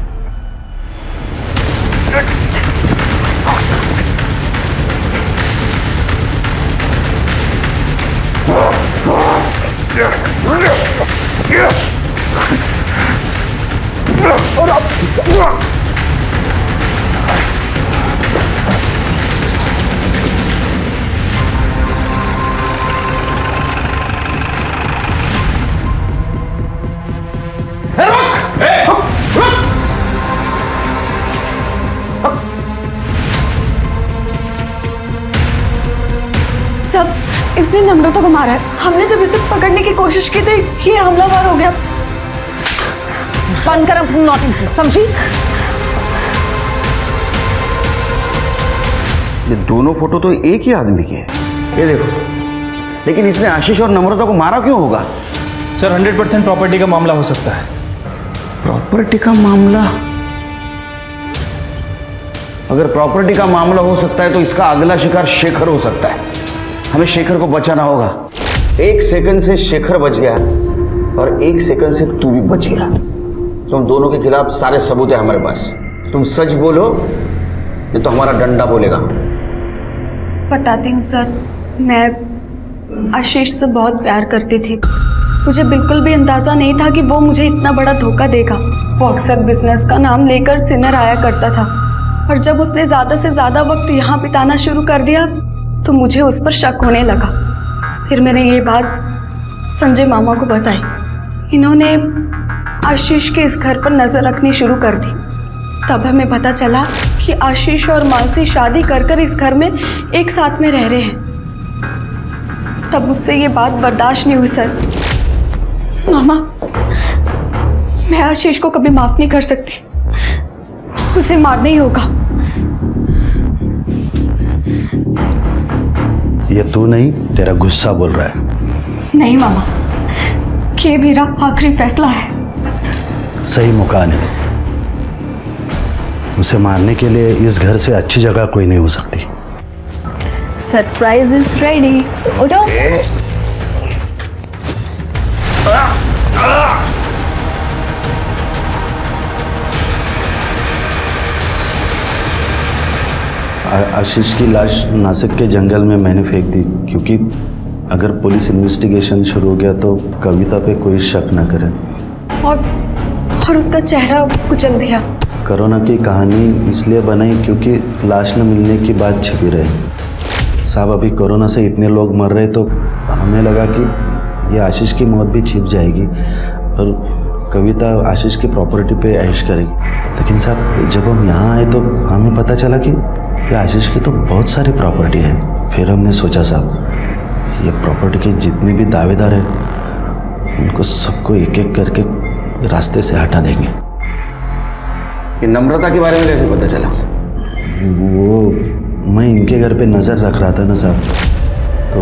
सब, इसने नम्रता को मारा है। हमने जब इसे पकड़ने की कोशिश की तो ये हमलावर हो गया। बंद कर अपनी नौटंकी, समझी? ये दोनों फोटो तो एक ही आदमी के हैं। ये देखो, लेकिन इसने आशीष और नम्रता को मारा क्यों होगा? सर 100% प्रॉपर्टी का मामला हो सकता है। प्रॉपर्टी का मामला? अगर प्रॉपर्टी का मामला हो सकता है तो इसका अगला शिकार शेखर हो सकता है। हमें शेखर को बचाना होगा। 1 सेकंड से शेखर बच गया और 1 सेकंड से तू भी बच गया। तुम दोनों के खिलाफ सारे सबूत है हमारे पास। तुम सच बोलो नहीं तो हमारा डंडा बोलेगा। बताती हूँ सर, मैं आशीष से बहुत प्यार करती थी। मुझे बिल्कुल भी अंदाज़ा नहीं था कि वो मुझे इतना बड़ा धोखा देगा। वो अक्सर बिजनेस का नाम लेकर सिनर आया करता था, और जब उसने ज़्यादा से ज़्यादा वक्त यहाँ बिताना शुरू कर दिया तो मुझे उस पर शक होने लगा। फिर मैंने ये बात संजय मामा को बताई। इन्होंने आशीष के इस घर पर नज़र रखनी शुरू कर दी। तब हमें पता चला कि आशीष और मानसी शादी कर इस घर में एक साथ में रह रहे हैं। तब मुझसे ये बात बर्दाश्त नहीं हुई सर। मामा, मैं आशीष को कभी माफ नहीं कर सकती, उसे मारना ही होगा। ये तू नहीं, तेरा गुस्सा बोल रहा है। नहीं मामा, ये मेरा आखिरी फैसला है। सही मुकान है। उसे मारने के लिए इस घर से अच्छी जगह कोई नहीं हो सकती। Surprise is ready. उठो। आशीष की लाश नासिक के जंगल में मैंने फेंक दी, क्योंकि अगर पुलिस इन्वेस्टिगेशन शुरू हो गया तो कविता पे कोई शक न करे। और उसका चेहरा कुचल दिया। कोरोना की कहानी इसलिए बनाई क्योंकि लाश न मिलने की बात छिपी रही। साहब, अभी कोरोना से इतने लोग मर रहे तो हमें लगा कि ये आशीष की मौत भी छिप जाएगी और कविता आशीष की प्रॉपर्टी पे ऐश करेगी। लेकिन साहब, जब हम यहाँ आए तो हमें पता चला कि ये आशीष की तो बहुत सारी प्रॉपर्टी है। फिर हमने सोचा साहब, ये प्रॉपर्टी के जितने भी दावेदार हैं उनको सबको एक एक करके रास्ते से हटा देंगे। ये नम्रता के बारे में कैसे पता चला? वो मैं इनके घर पे नज़र रख रहा था ना साहब, तो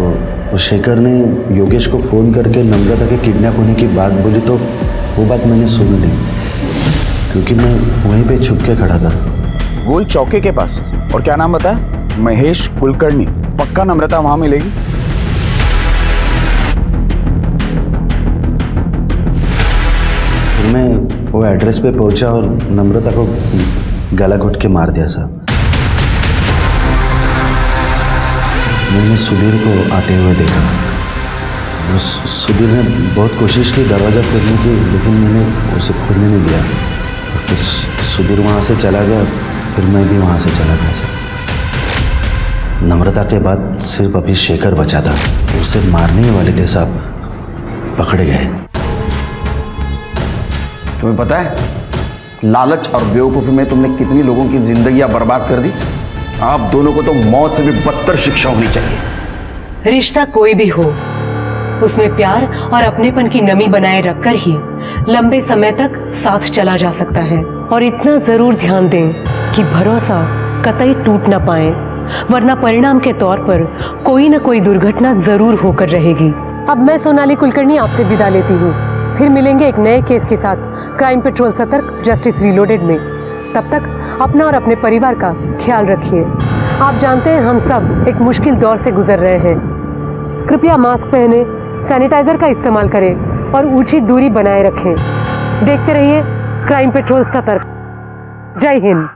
वो शेखर ने योगेश को फ़ोन करके नम्रता के किडनैप होने की बात बोली, तो वो बात मैंने सुन ली क्योंकि मैं वहीं पे छुप के खड़ा था। गोल चौके के पास। और क्या नाम बताया? महेश कुलकर्णी। पक्का नम्रता वहां मिलेगी? फिर मैं वो एड्रेस पे पहुंचा और नम्रता को गला घोट के मार दिया साहब। मैंने सुधीर को आते हुए देखा। सुधीर ने बहुत कोशिश की दरवाज़ा खोलने की, लेकिन मैंने उसे खोलने नहीं दिया। फिर सुधीर वहाँ से चला गया, फिर मैं भी वहाँ से चला गया सर। नम्रता के बाद सिर्फ अभी शेखर बचा था, उसे मारने ही वाले थे साहब, पकड़े गए। तुम्हें पता है लालच और बेवकूफ़ी में तुमने कितनी लोगों की जिंदगियां बर्बाद कर दी? आप दोनों को तो मौत से भी बदतर शिक्षा होनी चाहिए। रिश्ता कोई भी हो, उसमें प्यार और अपनेपन की नमी बनाए रखकर ही लंबे समय तक साथ चला जा सकता है। और इतना जरूर ध्यान दें कि भरोसा कतई टूट ना पाए, वरना परिणाम के तौर पर कोई न कोई दुर्घटना जरूर होकर रहेगी। अब मैं सोनाली कुलकर्णी आपसे विदा लेती हूँ। फिर मिलेंगे एक नए केस के साथ क्राइम पेट्रोल सतर्क जस्टिस रीलोडेड में। तब तक अपना और अपने परिवार का ख्याल रखिए। आप जानते हैं हम सब एक मुश्किल दौर से गुजर रहे हैं। कृपया मास्क पहने, सैनिटाइजर का इस्तेमाल करें और उचित दूरी बनाए रखें। देखते रहिए क्राइम पेट्रोल सतर्क। जय हिंद।